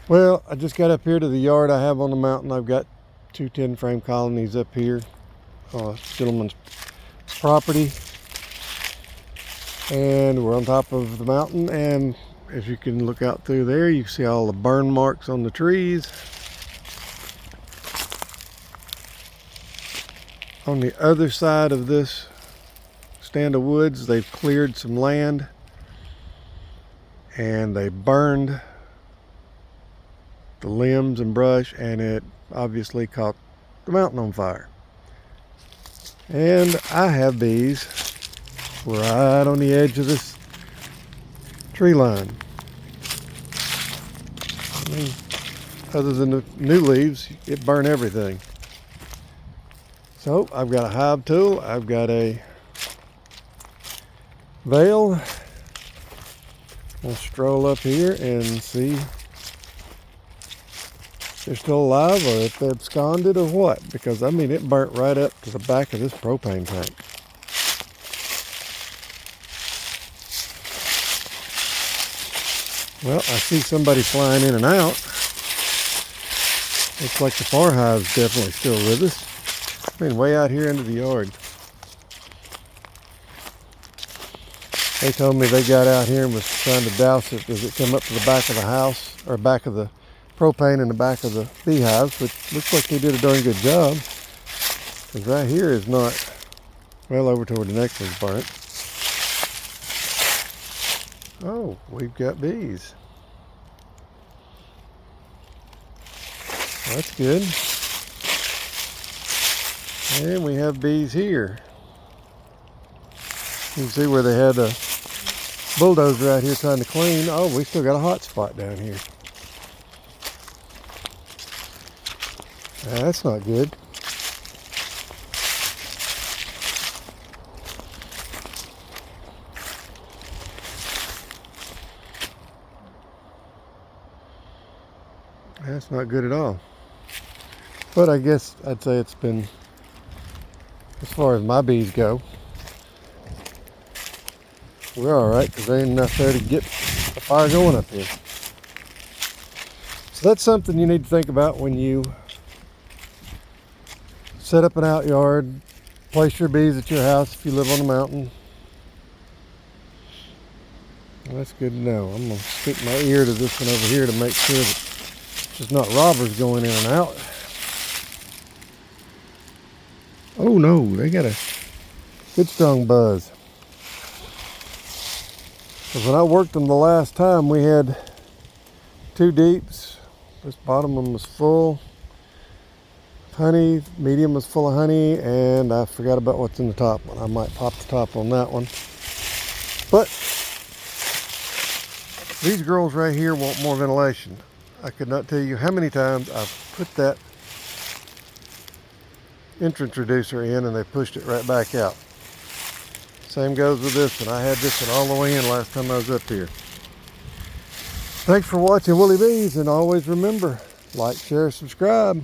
Well, I just got up here to the yard I have on the mountain. I've got two 10-frame colonies up here on a gentleman's property. And we're on top of the mountain, and as you can look out through there, you can see all the burn marks on the trees. On the other side of this stand of woods, they've cleared some land and they burned the limbs and brush, and it obviously caught the mountain on fire. And I have bees right on the edge of this tree line. I mean, other than the new leaves, it burned everything. So I've got a hive tool, I've got a veil. I'll stroll up here and see if they're still alive or if they've absconded or what, because I mean it burnt right up to the back of this propane tank. Well, I see somebody flying in and out. Looks like the far hive's definitely still with us. Been way out here into the yard. They told me they got out here and was trying to douse it as it come up to the back of the house, or back of the propane in the back of the beehives, which looks like they did a darn good job. Because right here is not, well, over toward the next one's burnt. Oh, we've got bees. That's good. And we have bees here. You can see where they had a bulldozer out here trying to clean. Oh, we still got a hot spot down here. That's not good. That's not good at all. But I guess I'd say it's been, as far as my bees go, we're all right, because there ain't enough there to get the fire going up here. So that's something you need to think about when you set up an out yard, place your bees at your house if you live on a mountain. Well, that's good to know. I'm going to stick my ear to this one over here to make sure that there's not robbers going in and out. Oh no, they got a good strong buzz. Because when I worked them the last time, we had 2 deeps. This bottom one was full of honey, medium was full of honey, and I forgot about what's in the top one. I might pop the top on that one. But these girls right here want more ventilation. I could not tell you how many times I've put that entrance reducer in and they pushed it right back out. Same goes with this one. I had this one all the way in last time I was up here. Thanks for watching Woolly Bees, and always remember, like, share, subscribe.